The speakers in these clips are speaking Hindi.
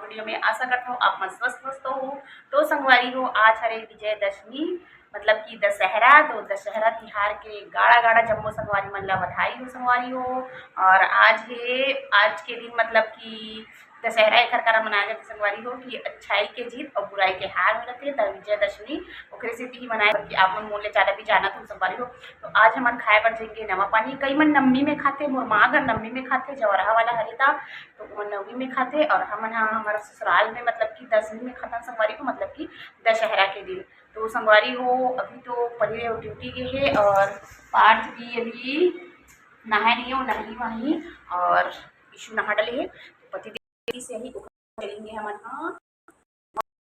वीडियो में। आशा करता हूँ आप मस्त स्वस्थ हो। तो संगवारी हो, आज हरे विजयदशमी मतलब कि दशहरा। तो दशहरा तिहार के गाड़ा गाड़ा जम्मो संगवारी मन ला बधाई हो संगवारी हो। और आज के दिन मतलब कि दशहरा एकर कारण मनाया जाते संगवारी हो कि अच्छाई के जीत और बुराई के हार में रहते त विजयदशमी ओकरे से ही मनाए कि आप मन मोले ज़्यादा भी जाना तुम संगवारी हो। तो आज हमन खाए बर जाएंगे नवा पानी। कई मन नवमी में खाते, मोर माँ अगर नवमी में खाते, जवरहा वाला हरिता तो वो नवमी में खाते और हमन हमारा ससुराल में मतलब कि 10वीं में खाता संगवारी हो, मतलब कि दशहरा के दिन। तो संगवारी हो अभी तो पहले ड्यूटी गए है और पार्थ भी अभी नहाए नहीं हो, नही वहीं और इशू नहा डले है। तो पति देवी से ही चलेंगे हमन हाँ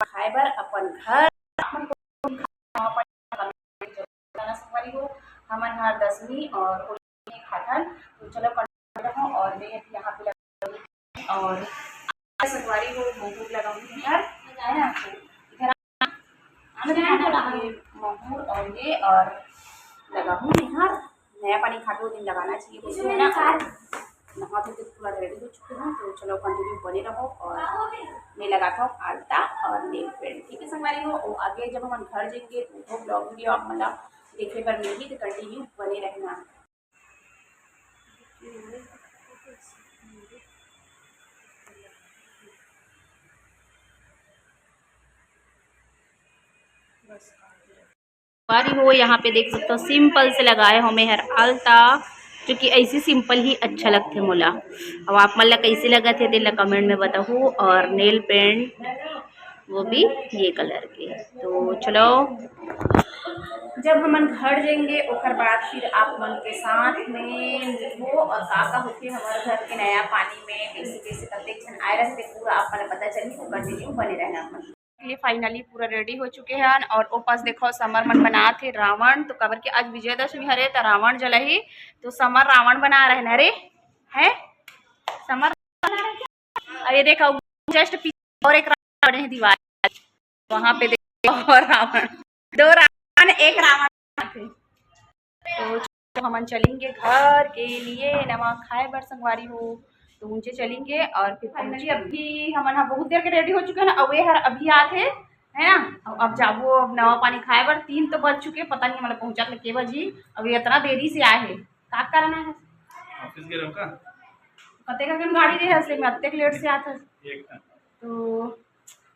खाए बर अपन घर। संगवारी हो हमन हर 10वीं और होली में खाथन। तो चलो कंटिन्यू और मैं यहाँ पे और संगवारी हो महूर लगाऊंगी यार, है ना। महूर और ये और लगाऊँ यहाँ नया पानी खाते दिन लगाना चाहिए बोलते हैं ना। नहा धो के पूरा रेडी हो चुके हैं। तो चलो कंटिन्यू बने रहो और मैं लगाता हूँ आलता और नेल पेंट, ठीक है संगवारी हो। और आगे जब हम घर जाएंगे तो वो ब्लॉग वीडियो आप मतलब देखने पर मिलेगी, तो कंटिन्यू बने रहना। संगवारी हो यहाँ पे देख सकते हो सिंपल से लगाए हो मेहर आलता, क्योंकि ऐसी सिंपल ही अच्छा लगते मोला। अब आप मन ला कैसे लगा थे दिल कमेंट में बताओ। और नेल पेंट वो भी ये कलर के। तो चलो जब हमन घर जाएंगे ओकर बाद फिर आप मन के साथ में वो और काका होते हमारे घर के नया पानी में कैसे कैसे कतेक जन आए रहते पूरा आप मन पता चली। तो कंटिन्यू बने रहना अपन। फाइनली पूरा रेडी हो चुके हैं और ओ पास देखो समर मन बना थे रावण। तो कबर के आज विजयदशमी हरे तो रावण जला ही, तो समर रावण बना रहे ना रे है समर। ये देखो जस्ट पीछे और एक रावण है दीवार, वहां पे देखो और रावण, दो रावण एक रावण थे। तो हम चलेंगे घर के लिए नवा खाए बर संगवारी हो। तो ऊंचे चलेंगे और फिर पहुंचे। अभी हम बहुत देर के रेडी हो चुके हैं ना। अवे हर अभी आते है ना। अब जाबो अब नवा पानी खाए बर 3 तो बज चुके, पता नहीं मतलब पहुंचा के बजी। अभी इतना देरी से आए है का करना है ऑफिस के का कते का गाड़ी रहे असली में अत्ते लेट से आता। तो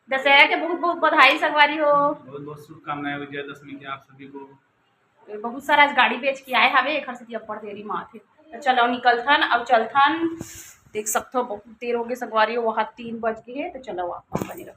दशहरा के बहुत बहुत बधाई संगवारी हो, बहुत बहुत शुभकामनाएं विजयदशमी की आप सभी को। बहुत सारा गाड़ी बेच के आए हवे एक से अब्बड़ देरी में आथे। तो चलो निकलथन अब चलथन। देख सकते हो बहुत देर हो गए संगवारी हो, वहाँ 3 बज गए है। तो चलो आप बने रहो।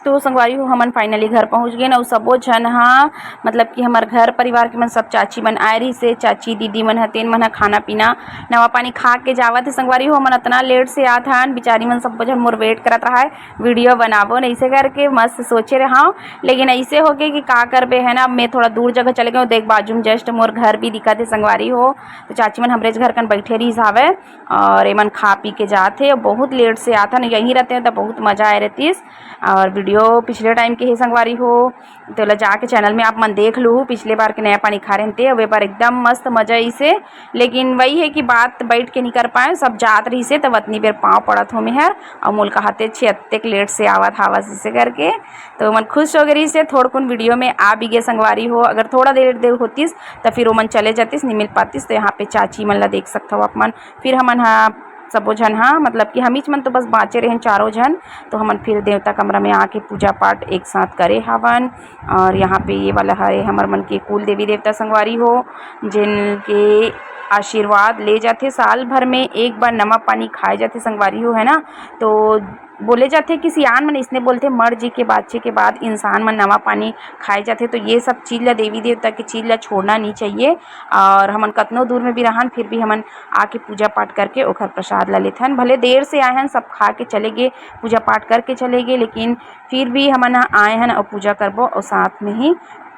तो संगवारी हो हमन फाइनली घर पहुंच गए ना। सबो झन हाँ मतलब कि हमार घर परिवार के मन सब चाची मन आए रही से, चाची दीदी मन हतेन मन खाना पीना नवा पानी खा के जावत है संगवारी हो। हमन इतना लेट से आत हन, बिचारी मन सब झन मोर वेट करत रहा है वीडियो बनाबो न ऐसे करके मस्त सोचे रहा हूँ। लेकिन ऐसे हो गए कि का करबे है ना। मैं थोड़ा दूर जगह चले गए, देख बाजू में जस्ट मोर घर भी दिखा थे संगवारी हो। तो चाची मन हमरे घर कन बैठे रही हावे और एमन खा पी के जाते। बहुत लेट से आता न यहीं रहते हैं तो बहुत मजा आए रहतीस। और वीडियो पिछले टाइम के ही संगवारी हो तो ला जाके चैनल में आप मन देख लू पिछले बार के नया पानी खा रहे थे वे बार एकदम मस्त मजा इसे। लेकिन वही है कि बात बैठ के नहीं कर पाए, सब जात रही से तब इतनी बेर पाँव पड़त हो मेहर और मोल कहते छे अत्तेक लेट से आवत हावस इसे करके। तो मन खुश हो गई से थोड़ कुन वीडियो में आ भी गए संगवारी हो। अगर थोड़ा देर होतीस तो फिर वो मन चले जातीस नहीं मिल पातीस। तो यहाँ पे चाची मन ला देख सकते हो आप मन। फिर हमन हाँ सबो झन हाँ मतलब कि हम मन तो बस बाँचे रहे चारों झन। तो हमन फिर देवता कमरा में आके पूजा पाठ एक साथ करे हवन। और यहाँ पे ये वाला है हमर मन के कुल देवी देवता संगवारी हो जिनके आशीर्वाद ले जाते साल भर में एक बार नवा पानी खाए जाते संगवारी हो, है ना। तो बोले जाते कि सियान मन इसने बोलते मर जी के बादचे के बाद इंसान मन नवा पानी खाए जाते। तो ये सब चीज़ ला देवी देवता की चीज़ ला छोड़ना नहीं चाहिए। और हमन कतनो दूर में भी रहन फिर भी हमन आके पूजा पाठ करके ओखर प्रसाद ला लेथन। भले देर से आए हन सब खा के चले गए पूजा पाठ करके चले गए, लेकिन फिर भी हमन आए हन और पूजा करबो और साथ में ही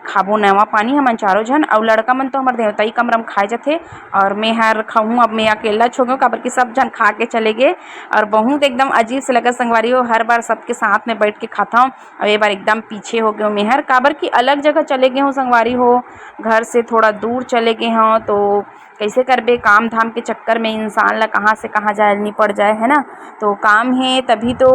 खाबो नवा पानी हमन चारों झन। और लड़का मन तो हमारे देवताई कमरा में खाए जाते और मैं हर खाऊँ। अब मैं अकेला छोड़ूँ काबर कि सब जन खा के चले गए और बहुत एकदम अजीब से लगा संगवारी हो। हर बार सबके साथ में बैठ के खाता हूँ और ये बार एकदम पीछे हो गए मैं हर काबर कि अलग जगह चले गए हूँ संगवारी हो, घर से थोड़ा दूर चले गए हों। तो कैसे करबे, काम धाम के चक्कर में इंसान ला कहाँ से कहाँ जाए नहीं पड़ जाए, है ना। तो काम है तभी तो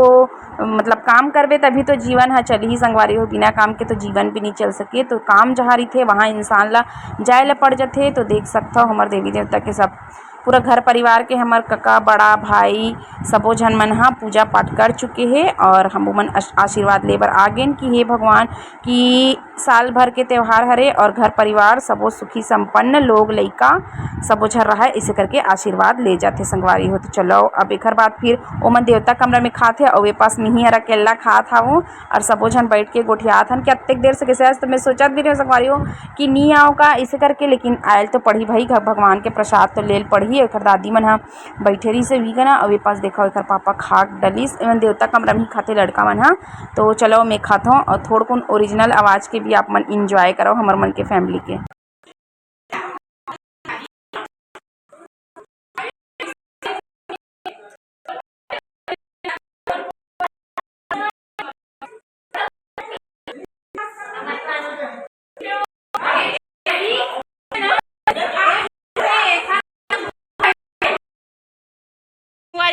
मतलब काम करबे तभी तो जीवन है चल ही संगवारी हो, बिना काम के तो जीवन भी नहीं चल सके। तो काम जहाँ रही वहाँ इंसान ला जाए ला पड़ जाते। तो देख सकता हो हमारे देवी देवता के सब पूरा घर परिवार के हमार कका बड़ा भाई सबो झन मन हा पूजा पाठ कर चुके हैं और हम मन आशीर्वाद लेबर आ गए कि हे भगवान कि साल भर के त्यौहार हरे और घर परिवार सबो सुखी संपन्न लोग लइका सबो झर रहा है, इसे करके आशीर्वाद ले जाते संगवारी हो। तो चलो अब एक बाद फिर ओमन देवता कमरा में खाते और वे पास मिही हरा केला खात हूँ और सबो झन बैठ के गोठियात हन कि अत्येक देर से कैसे। तो मैं सोचत भी रही संगवारी हो कि नहीं आओ का इसे करके, लेकिन आयल तो पढ़ी भाई भगवान के प्रसाद तो लेल पढ़ी। एक दादी मन हा बैठे रही से भी गना और पास देखा एक पापा खा डलिस एवं देवता कमरा में खाते लड़का मन हा। तो चलो मैं खाता हूँ और थोड़ कुन ओरिजिनल आवाज़ के भी आप मन इंजॉय करो हमार मन के फैमिली के।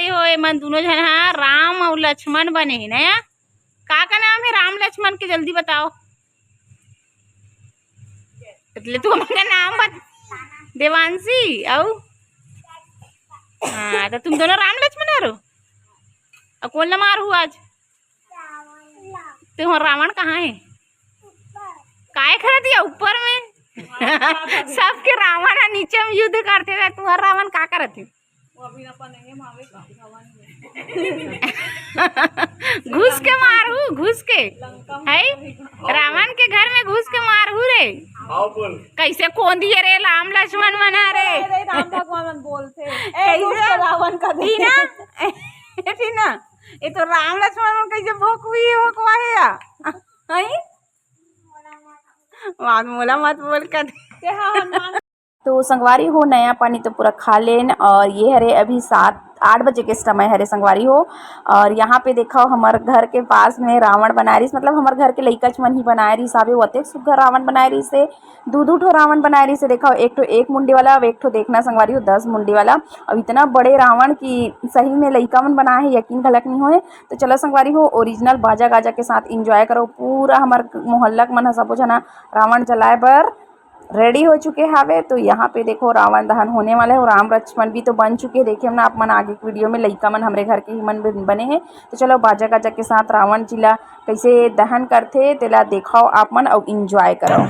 हो मन दोनों जन हा राम और लक्ष्मण बने है ना। का नाम है राम लक्ष्मण के, जल्दी बताओ। એટલે तू अपना नाम बता। देवांशी आओ। हाँ तो तुम दोनों राम लक्ष्मण हो। और कौन मार हुआ आज तो रावण कहाँ है, काय खड़ा दिया ऊपर में सबके रावण नीचे में युद्ध करते थे, तुम्हारा रावण का करते घुस के मारू, घुस के है रावण के घर में घुस के मारू रे। कैसे कौन दिए रे राम लक्ष्मण मना रे राम भगवान बोलते कैसे रावण का दीना ना। ये तो राम लक्ष्मण कैसे भोकवी भोकवा है मोला मत बोल कर। तो संगवारी हो नया पानी तो पूरा खा लेन और ये हरे अभी 7-8 बजे के समय हरे संगवारी हो। और यहाँ पे देखा हमारे घर के पास में रावण बनाए रही, मतलब हमारे घर के लइका मन ही बनाए रही साबे होते सुघर रावण बनाए रही से 2-2 ठो रावण बनाए रही से। देखा एक ठो 1 मुंडी वाला अब एक ठो देखना संगवारी हो 10 मुंडी वाला। अब इतना बड़े रावण की सही में लइका मन बनाए है, यकीन गलत नहीं होए। तो चलो संगवारी हो ओरिजिनल बाजा गाजा के साथ इंजॉय करो। पूरा हमारे मोहल्ला मन सबो जना रावण जलाए बर रेडी हो चुके हावे। तो यहाँ पे देखो रावण दहन होने वाला है और राम लक्ष्मण भी तो बन चुके हैं। देखिए हमने आप मन आगे की वीडियो में लइका मन हमारे घर के ही मन बने हैं। तो चलो बाजा गाजा के साथ रावण जिला कैसे दहन करते तेला देखाओ आप मन और इंजॉय करो।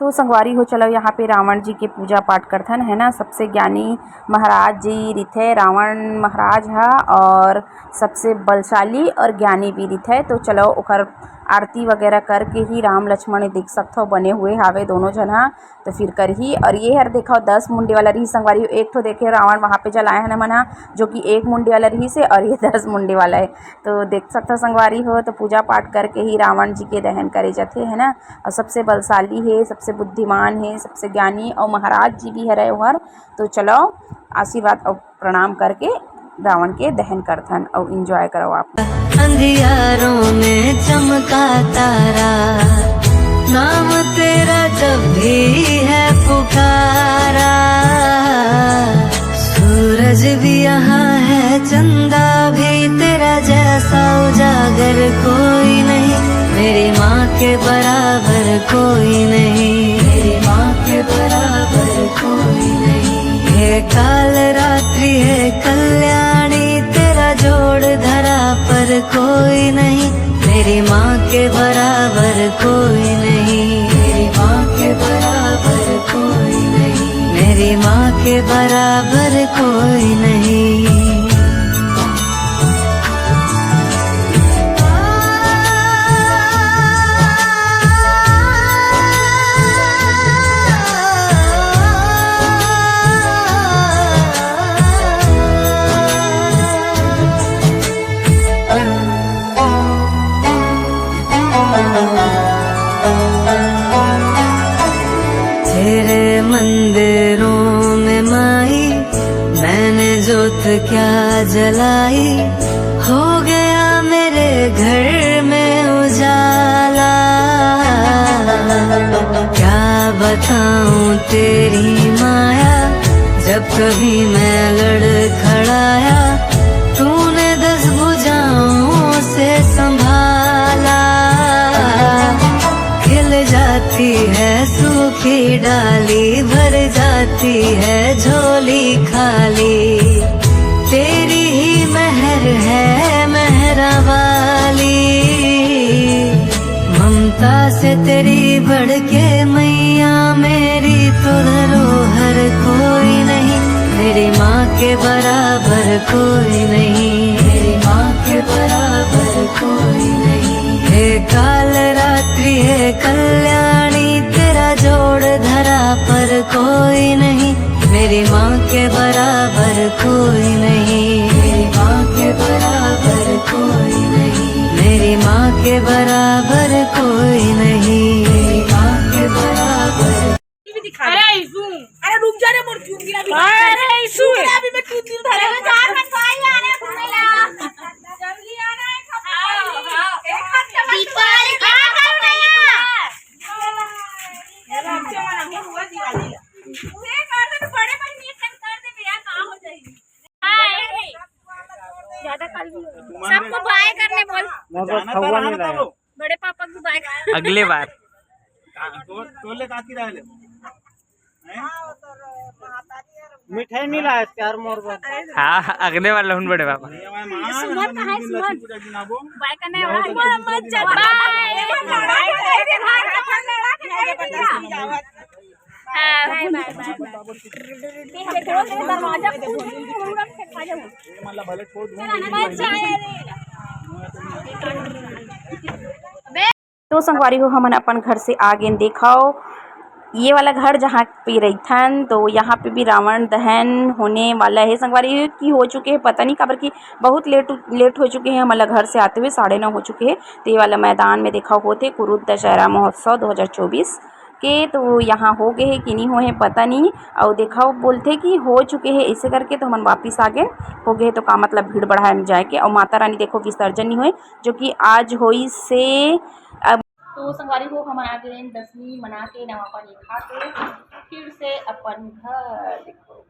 तो संगवारी हो चलो यहाँ पे रावण जी के पूजा पाठ करथन है ना। सबसे ज्ञानी महाराज जी रिथे रावण महाराज है और सबसे बलशाली और ज्ञानी भी रिथे। तो चलो ओकर आरती वगैरह करके ही राम लक्ष्मण देख सकते हो बने हुए हावे दोनों जना। तो फिर कर ही और ये हर देखो 10 मुंडे वाला रही संगवारी। एक तो देखे रावण वहाँ पे जलाए है ना मना जो कि 1 मुंडे वाला रही से और ये 10 मुंडे वाला है। तो देख सकते हो संगवारी हो तो पूजा पाठ करके ही रावण जी के दहन करे जाते है ना। और सबसे बलशाली है, सबसे बुद्धिमान है, सबसे ज्ञानी और महाराज जी भी है रहे हर। तो चलो आशीर्वाद और प्रणाम करके रावण के दहन करथन और इंजॉय करो आप। अंधियारों में चमका तारा, नाम तेरा जब भी है पुकारा। सूरज भी यहाँ है, चंदा भी तेरा जैसा उजागर कोई नहीं। मेरी माँ के बराबर कोई नहीं, मेरी माँ के बराबर कोई नहीं। हे काल रात्रि है कल्याणी, तेरा जोड़ धरा पर कोई नहीं। मेरी माँ के बराबर कोई नहीं, मेरी माँ के बराबर कोई नहीं, मेरी माँ के बराबर कोई नहीं। तेरे मंदिरों में माई मैंने जोत क्या जलाई, हो गया मेरे घर में उजाला। क्या बताऊं तेरी माया, जब कभी मैं लड़खड़ाया तूने 10 भुजाओं से संभाला। खिल जाती है सूखी डाली, भर जाती है झोली खाली। तेरी ही मेहर है मेहरा वाली, ममता से तेरी बढ़ के मैया मेरी तो धरोहर कोई नहीं। मेरी माँ के बराबर कोई नहीं, मेरी माँ के बराबर कोई नहीं। हे काल रात्रि है कल्याणी, तेरा जोड़ धरा पर कोई नहीं। मेरी माँ के बराबर कोई नहीं, मेरी माँ के बराबर कोई नहीं, मेरी माँ के बराबर कोई नहीं, मेरी माँ के बराबर। अरे रुक जा रे मोर चूत गिरा भी। अरे इशू अभी मैं चूत गिरा धरे में चार में खाई आ रहे घूमेला जल्दी आ रहा है खबर। एक हाथ से दीपावली का कर भैया ये अच्छे मना हुआ दिवाली ला पूरे कर दे बड़े बड़े मीट कर दे भैया काम हो जाएगी। हाय ज्यादा कल भी सबको बाय करने बोल, बड़े पापा को बाय अगले बार तोले काकी रहले मिठाई नहीं लाया यार मोर हाँ अगले बार लहुन बड़े पापा। सुमन कहाँ है सुमन बाय करने वाला मत चल बाय लड़ाई करे भाई अपन लड़ा के जावत हां बाय बाय बाय देखो तेरे दरवाजा पूरा खा जाओ मतलब भले छोड़ दूं मत जाए रे। तो संगवारी हो हमन अपन घर से आगे देखाओ ये वाला घर जहाँ पे रहीथन। तो यहाँ पे भी रावण दहन होने वाला है संगवारी की हो चुके हैं पता नहीं काबर की बहुत लेट हो चुके हैं। हमारा घर से आते हुए 9:30 हो चुके हैं। तो ये वाला मैदान में देखा होते कुरुद दशहरा महोत्सव 2024 के तो यहाँ हो गए हैं कि नहीं हुए हैं पता नहीं। और देखा बोलते कि हो चुके हैं ऐसे करके तो हम वापिस आ गए हो गए। तो का मतलब भीड़ बढ़ा में जाए के और माता रानी देखो विसर्जन नहीं हुए जो कि आज हुई से। अब तो संगवारी हो हम आ गए दसवीं मना के नवा पानी खा के फिर से अपन घर देखो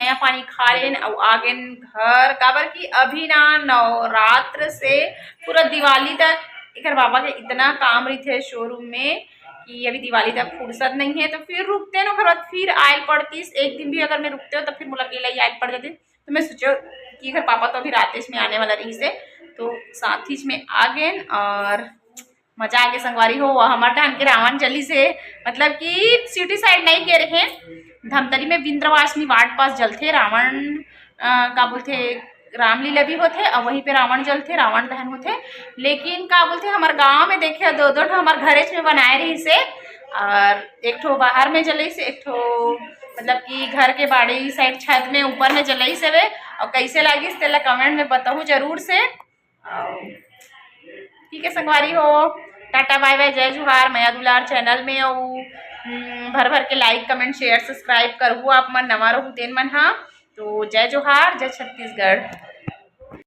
नया पानी खा लेन और आ गए घर काबर की अभी ना नवरात्र से पूरा दिवाली तक एक बाबा के इतना काम रही थे शोरूम में कि अभी दिवाली तक फुर्सत नहीं है। तो फिर रुकते ना बाद फिर आयल पड़ती एक दिन भी अगर मैं रुकते हो तो फिर मुला अकेला ही आयल पड़ जाती। तो मैं सोचो कि अगर पापा तो अभी रात में आने वाला रही से तो साथ ही में आ गए और मजा आके संगवारी हो। हमारे टाइम के रावण जली से मतलब कि सिटी साइड नहीं के रहे, धमतरी में विंध्यवासिनी वार्ड पास जलते रावण का बोलते रामलीला भी होते और वहीं पे रावण जलते, रावण दहन होते। लेकिन का बोलते हमारे गांव में देखे दो दो ठो हमारे घरे में बनाए रही से, और एक ठो बाहर में जलई से, एक ठो मतलब कि घर के बाड़ी साइड छत में ऊपर में जलई से वे। और कैसे लगी तेला कमेंट में बताओ जरूर से। ठीक है संगवारी हो, टाटा बाय बाय, जय जोहार। माया दुलार चैनल में और भर भर के लाइक कमेंट शेयर सब्सक्राइब करहु। आप मन नवा रहू तेन मन हाँ, तो जय जोहार, जय छत्तीसगढ़।